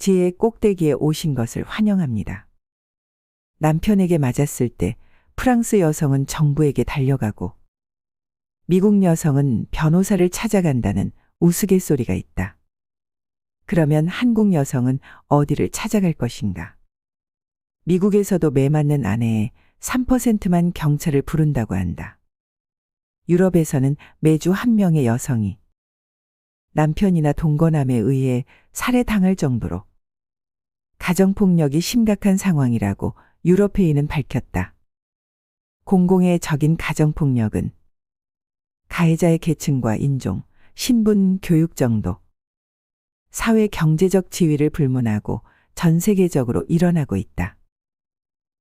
지혜의 꼭대기에 오신 것을 환영합니다. 남편에게 맞았을 때 프랑스 여성은 정부에게 달려가고 미국 여성은 변호사를 찾아간다는 우스갯소리가 있다. 그러면 한국 여성은 어디를 찾아갈 것인가? 미국에서도 매 맞는 아내의 3%만 경찰을 부른다고 한다. 유럽에서는 매주 한 명의 여성이 남편이나 동거남에 의해 살해당할 정도로 가정폭력이 심각한 상황이라고 유럽회의는 밝혔다. 공공의 적인 가정폭력은 가해자의 계층과 인종, 신분, 교육 정도, 사회 경제적 지위를 불문하고 전 세계적으로 일어나고 있다.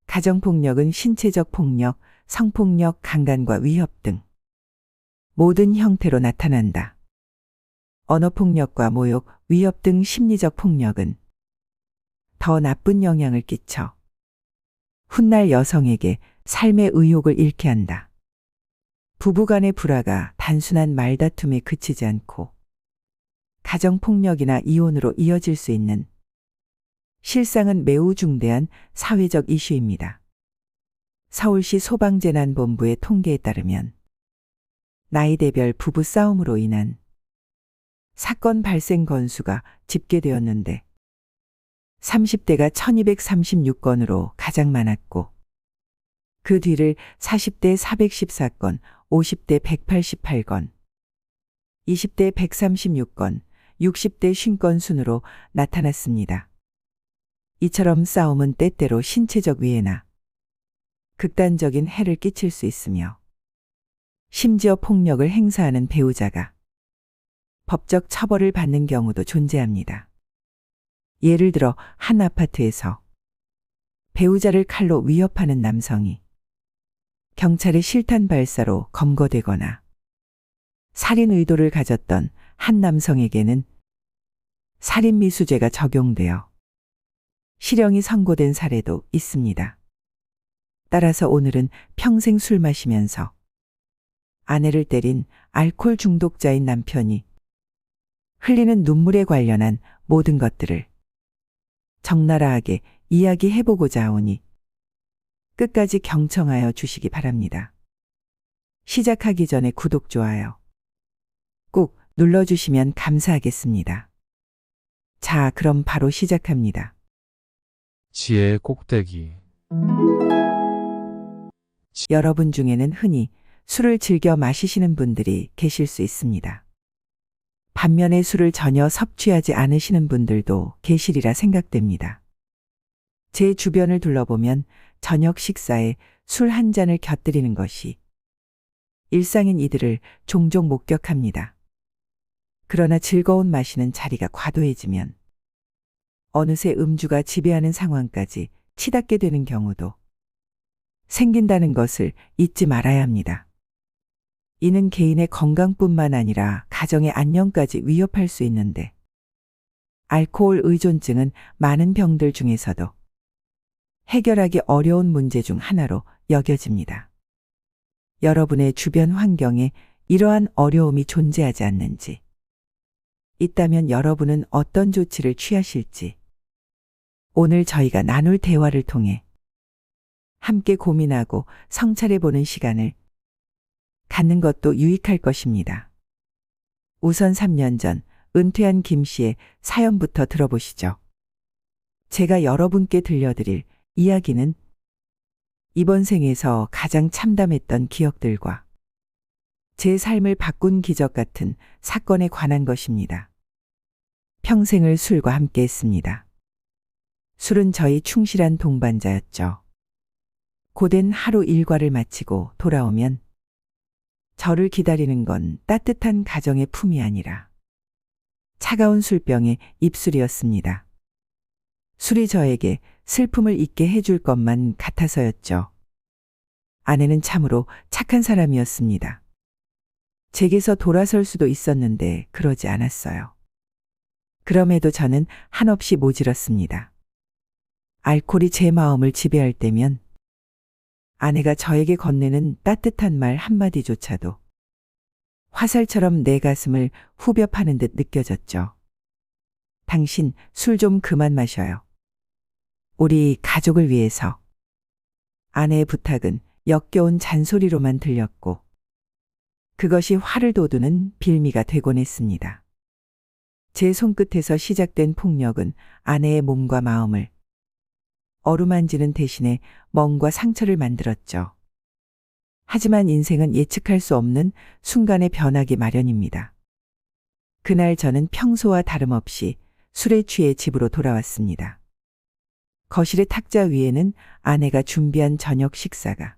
가정폭력은 신체적 폭력, 성폭력, 강간과 위협 등 모든 형태로 나타난다. 언어폭력과 모욕, 위협 등 심리적 폭력은 더 나쁜 영향을 끼쳐 훗날 여성에게 삶의 의욕을 잃게 한다. 부부간의 불화가 단순한 말다툼에 그치지 않고 가정폭력이나 이혼으로 이어질 수 있는 실상은 매우 중대한 사회적 이슈입니다. 서울시 소방재난본부의 통계에 따르면 나이대별 부부 싸움으로 인한 사건 발생 건수가 집계되었는데 30대가 1236건으로 가장 많았고 그 뒤를 40대 414건, 50대 188건, 20대 136건, 60대 50건 순으로 나타났습니다. 이처럼 싸움은 때때로 신체적 위해나 극단적인 해를 끼칠 수 있으며 심지어 폭력을 행사하는 배우자가 법적 처벌을 받는 경우도 존재합니다. 예를 들어 한 아파트에서 배우자를 칼로 위협하는 남성이 경찰의 실탄 발사로 검거되거나 살인 의도를 가졌던 한 남성에게는 살인미수죄가 적용되어 실형이 선고된 사례도 있습니다. 따라서 오늘은 평생 술 마시면서 아내를 때린 알코올 중독자인 남편이 흘리는 눈물에 관련한 모든 것들을 적나라하게 이야기해보고자 하오니 끝까지 경청하여 주시기 바랍니다. 시작하기 전에 구독, 좋아요 꼭 눌러주시면 감사하겠습니다. 자, 그럼 바로 시작합니다. 지혜의 꼭대기. 여러분 중에는 흔히 술을 즐겨 마시시는 분들이 계실 수 있습니다. 반면에 술을 전혀 섭취하지 않으시는 분들도 계시리라 생각됩니다. 제 주변을 둘러보면 저녁 식사에 술 한 잔을 곁들이는 것이 일상인 이들을 종종 목격합니다. 그러나 즐거운 마시는 자리가 과도해지면 어느새 음주가 지배하는 상황까지 치닫게 되는 경우도 생긴다는 것을 잊지 말아야 합니다. 이는 개인의 건강뿐만 아니라 가정의 안녕까지 위협할 수 있는데 알코올 의존증은 많은 병들 중에서도 해결하기 어려운 문제 중 하나로 여겨집니다. 여러분의 주변 환경에 이러한 어려움이 존재하지 않는지, 있다면 여러분은 어떤 조치를 취하실지 오늘 저희가 나눌 대화를 통해 함께 고민하고 성찰해보는 시간을 갖는 것도 유익할 것입니다. 우선 3년 전 은퇴한 김 씨의 사연부터 들어보시죠. 제가 여러분께 들려드릴 이야기는 이번 생에서 가장 참담했던 기억들과 제 삶을 바꾼 기적 같은 사건에 관한 것입니다. 평생을 술과 함께 했습니다. 술은 저희 충실한 동반자였죠. 고된 하루 일과를 마치고 돌아오면 저를 기다리는 건 따뜻한 가정의 품이 아니라 차가운 술병의 입술이었습니다. 술이 저에게 슬픔을 잊게 해줄 것만 같아서였죠. 아내는 참으로 착한 사람이었습니다. 제게서 돌아설 수도 있었는데 그러지 않았어요. 그럼에도 저는 한없이 모질었습니다. 알코올이 제 마음을 지배할 때면 아내가 저에게 건네는 따뜻한 말 한마디조차도 화살처럼 내 가슴을 후벼 파는 듯 느껴졌죠. 당신 술 좀 그만 마셔요. 우리 가족을 위해서. 아내의 부탁은 역겨운 잔소리로만 들렸고 그것이 화를 돋우는 빌미가 되곤 했습니다. 제 손끝에서 시작된 폭력은 아내의 몸과 마음을 어루만지는 대신에 멍과 상처를 만들었죠. 하지만 인생은 예측할 수 없는 순간에 변하기 마련입니다. 그날 저는 평소와 다름없이 술에 취해 집으로 돌아왔습니다. 거실의 탁자 위에는 아내가 준비한 저녁 식사가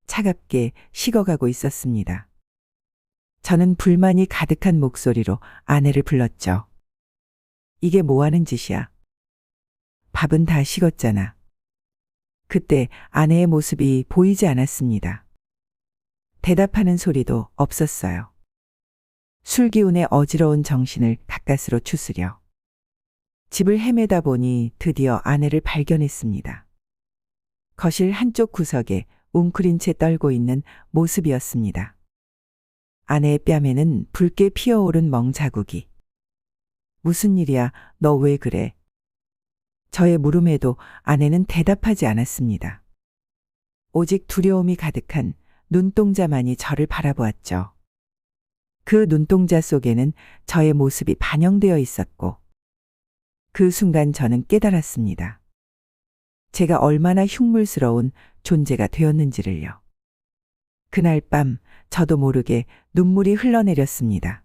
차갑게 식어가고 있었습니다. 저는 불만이 가득한 목소리로 아내를 불렀죠. 이게 뭐 하는 짓이야? 밥은 다 식었잖아. 그때 아내의 모습이 보이지 않았습니다. 대답하는 소리도 없었어요. 술 기운에 어지러운 정신을 가까스로 추스려 집을 헤매다 보니 드디어 아내를 발견했습니다. 거실 한쪽 구석에 웅크린 채 떨고 있는 모습이었습니다. 아내의 뺨에는 붉게 피어오른 멍자국이. 무슨 일이야? 너 왜 그래? 저의 물음에도 아내는 대답하지 않았습니다. 오직 두려움이 가득한 눈동자만이 저를 바라보았죠. 그 눈동자 속에는 저의 모습이 반영되어 있었고 그 순간 저는 깨달았습니다. 제가 얼마나 흉물스러운 존재가 되었는지를요. 그날 밤 저도 모르게 눈물이 흘러내렸습니다.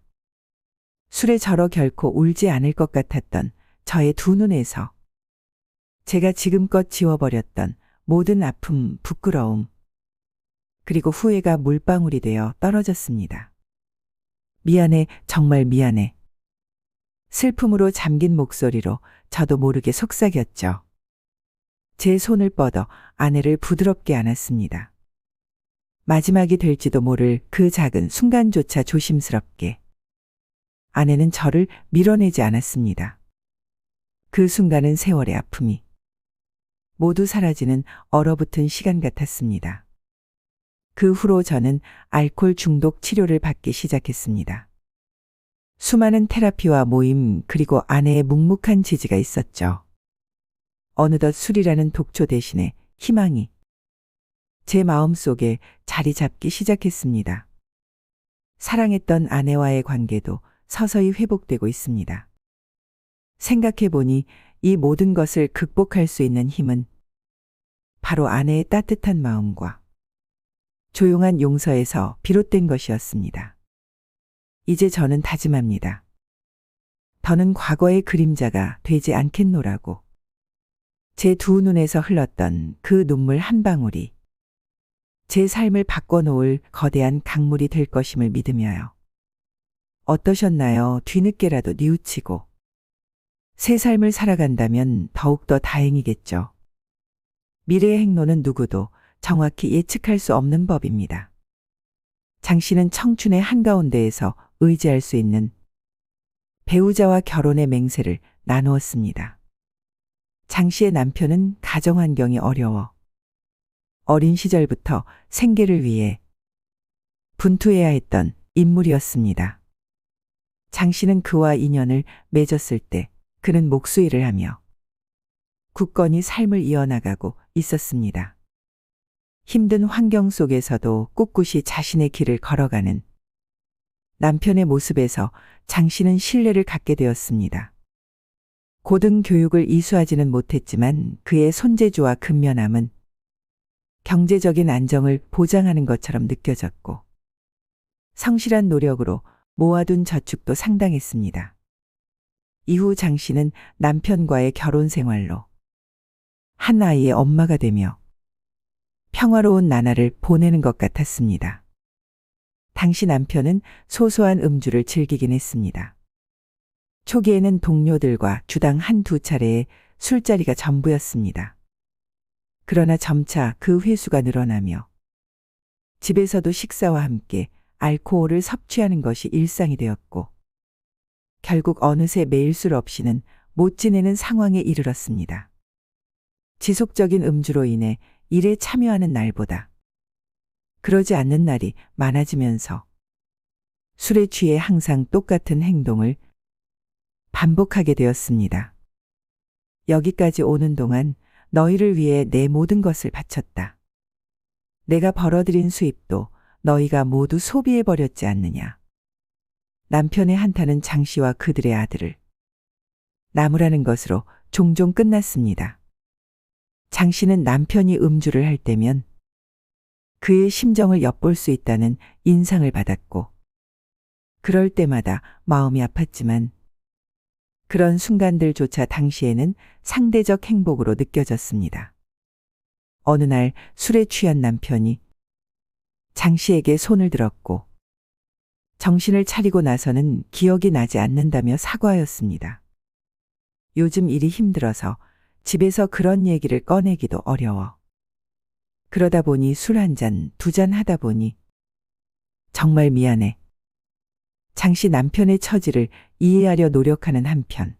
술에 절어 결코 울지 않을 것 같았던 저의 두 눈에서 제가 지금껏 지워버렸던 모든 아픔, 부끄러움, 그리고 후회가 물방울이 되어 떨어졌습니다. 미안해, 정말 미안해. 슬픔으로 잠긴 목소리로 저도 모르게 속삭였죠. 제 손을 뻗어 아내를 부드럽게 안았습니다. 마지막이 될지도 모를 그 작은 순간조차 조심스럽게. 아내는 저를 밀어내지 않았습니다. 그 순간은 세월의 아픔이 모두 사라지는 얼어붙은 시간 같았습니다. 그 후로 저는 알코올 중독 치료를 받기 시작했습니다. 수많은 테라피와 모임 그리고 아내의 묵묵한 지지가 있었죠. 어느덧 술이라는 독초 대신에 희망이 제 마음속에 자리 잡기 시작했습니다. 사랑했던 아내와의 관계도 서서히 회복되고 있습니다. 생각해보니 이 모든 것을 극복할 수 있는 힘은 바로 아내의 따뜻한 마음과 조용한 용서에서 비롯된 것이었습니다. 이제 저는 다짐합니다. 더는 과거의 그림자가 되지 않겠노라고. 제 두 눈에서 흘렀던 그 눈물 한 방울이 제 삶을 바꿔놓을 거대한 강물이 될 것임을 믿으며요. 어떠셨나요? 뒤늦게라도 뉘우치고 새 삶을 살아간다면 더욱더 다행이겠죠. 미래의 행로는 누구도 정확히 예측할 수 없는 법입니다. 장 씨는 청춘의 한가운데에서 의지할 수 있는 배우자와 결혼의 맹세를 나누었습니다. 장 씨의 남편은 가정 환경이 어려워 어린 시절부터 생계를 위해 분투해야 했던 인물이었습니다. 장 씨는 그와 인연을 맺었을 때 그는 목수일을 하며 굳건히 삶을 이어나가고 있었습니다. 힘든 환경 속에서도 꿋꿋이 자신의 길을 걸어가는 남편의 모습에서 장 씨는 신뢰를 갖게 되었습니다. 고등교육을 이수하지는 못했지만 그의 손재주와 근면함은 경제적인 안정을 보장하는 것처럼 느껴졌고 성실한 노력으로 모아둔 저축도 상당했습니다. 이후 장 씨는 남편과의 결혼 생활로 한 아이의 엄마가 되며 평화로운 나날을 보내는 것 같았습니다. 당시 남편은 소소한 음주를 즐기긴 했습니다. 초기에는 동료들과 주당 한두 차례의 술자리가 전부였습니다. 그러나 점차 그 횟수가 늘어나며 집에서도 식사와 함께 알코올을 섭취하는 것이 일상이 되었고 결국 어느새 매일 술 없이는 못 지내는 상황에 이르렀습니다. 지속적인 음주로 인해 일에 참여하는 날보다 그러지 않는 날이 많아지면서 술에 취해 항상 똑같은 행동을 반복하게 되었습니다. 여기까지 오는 동안 너희를 위해 내 모든 것을 바쳤다. 내가 벌어들인 수입도 너희가 모두 소비해버렸지 않느냐. 남편의 한탄은 장 씨와 그들의 아들을 나무라는 것으로 종종 끝났습니다. 장 씨는 남편이 음주를 할 때면 그의 심정을 엿볼 수 있다는 인상을 받았고, 그럴 때마다 마음이 아팠지만 그런 순간들조차 당시에는 상대적 행복으로 느껴졌습니다. 어느 날 술에 취한 남편이 장 씨에게 손을 들었고 정신을 차리고 나서는 기억이 나지 않는다며 사과하였습니다. 요즘 일이 힘들어서 집에서 그런 얘기를 꺼내기도 어려워. 그러다 보니 술 한 잔, 두 잔 하다 보니 정말 미안해. 장 씨 남편의 처지를 이해하려 노력하는 한편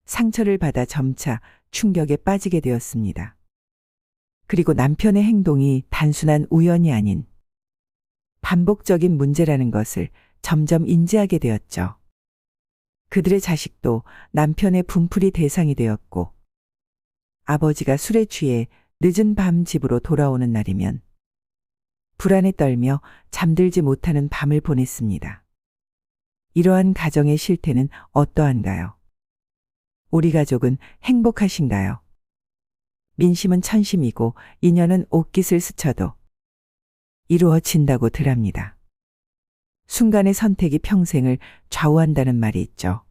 상처를 받아 점차 충격에 빠지게 되었습니다. 그리고 남편의 행동이 단순한 우연이 아닌 반복적인 문제라는 것을 점점 인지하게 되었죠. 그들의 자식도 남편의 분풀이 대상이 되었고, 아버지가 술에 취해 늦은 밤 집으로 돌아오는 날이면 불안에 떨며 잠들지 못하는 밤을 보냈습니다. 이러한 가정의 실태는 어떠한가요? 우리 가족은 행복하신가요? 민심은 천심이고 인연은 옷깃을 스쳐도 이루어진다고 덜합니다. 순간의 선택이 평생을 좌우한다는 말이 있죠.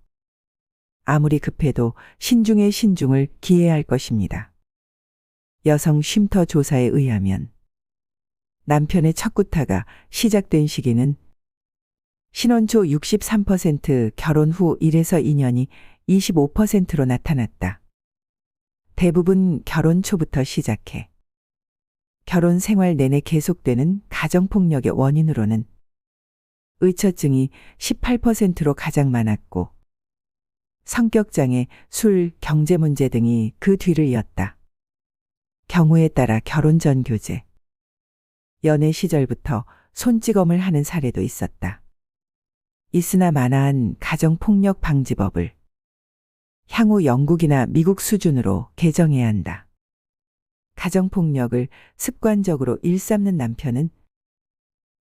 아무리 급해도 신중의 신중을 기해야 할 것입니다. 여성 쉼터 조사에 의하면 남편의 첫 구타가 시작된 시기는 신혼 초 63%, 결혼 후 1에서 2년이 25%로 나타났다. 대부분 결혼 초부터 시작해 결혼 생활 내내 계속되는 가정폭력의 원인으로는 의처증이 18%로 가장 많았고 성격장애, 술, 경제 문제 등이 그 뒤를 이었다. 경우에 따라 결혼 전 교제, 연애 시절부터 손찌검을 하는 사례도 있었다. 있으나 마나한 가정폭력 방지법을 향후 영국이나 미국 수준으로 개정해야 한다. 가정폭력을 습관적으로 일삼는 남편은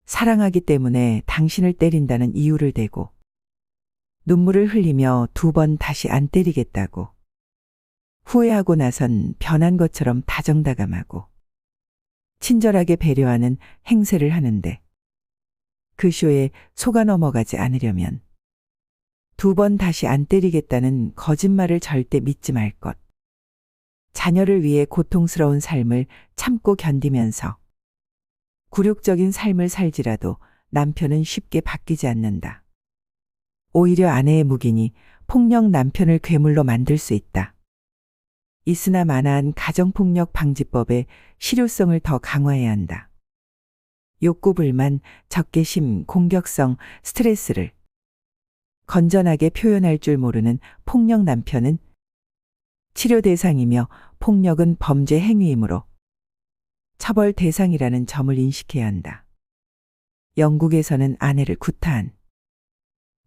사랑하기 때문에 당신을 때린다는 이유를 대고 눈물을 흘리며 2번 다시 안 때리겠다고 후회하고 나선 변한 것처럼 다정다감하고 친절하게 배려하는 행세를 하는데, 그 쇼에 속아 넘어가지 않으려면 2번 다시 안 때리겠다는 거짓말을 절대 믿지 말 것. 자녀를 위해 고통스러운 삶을 참고 견디면서 굴욕적인 삶을 살지라도 남편은 쉽게 바뀌지 않는다. 오히려 아내의 묵인이 폭력 남편을 괴물로 만들 수 있다. 있으나 마나한 가정폭력 방지법의 실효성을 더 강화해야 한다. 욕구 불만, 적개심, 공격성, 스트레스를 건전하게 표현할 줄 모르는 폭력 남편은 치료 대상이며 폭력은 범죄 행위이므로 처벌 대상이라는 점을 인식해야 한다. 영국에서는 아내를 구타한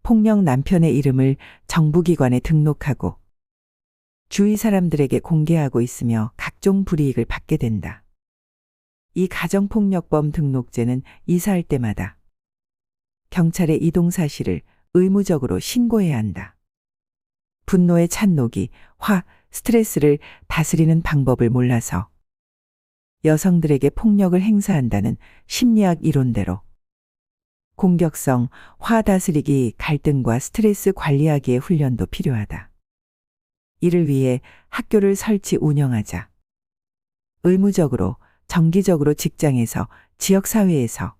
폭력 남편의 이름을 정부기관에 등록하고 주위 사람들에게 공개하고 있으며 각종 불이익을 받게 된다. 이 가정폭력범 등록제는 이사할 때마다 경찰에 이동 사실을 의무적으로 신고해야 한다. 분노에 찬 녹이, 화, 스트레스를 다스리는 방법을 몰라서 여성들에게 폭력을 행사한다는 심리학 이론대로 공격성, 화 다스리기, 갈등과 스트레스 관리하기의 훈련도 필요하다. 이를 위해 학교를 설치 운영하자. 의무적으로, 정기적으로 직장에서, 지역사회에서,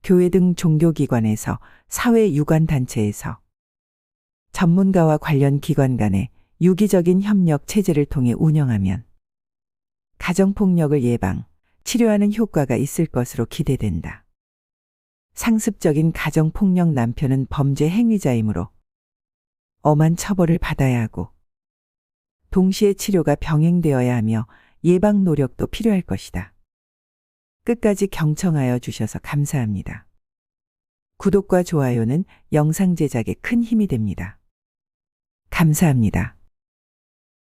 교회 등 종교기관에서, 사회유관단체에서, 전문가와 관련 기관 간의 유기적인 협력 체제를 통해 운영하면 가정폭력을 예방, 치료하는 효과가 있을 것으로 기대된다. 상습적인 가정폭력 남편은 범죄 행위자이므로 엄한 처벌을 받아야 하고 동시에 치료가 병행되어야 하며 예방 노력도 필요할 것이다. 끝까지 경청하여 주셔서 감사합니다. 구독과 좋아요는 영상 제작에 큰 힘이 됩니다. 감사합니다.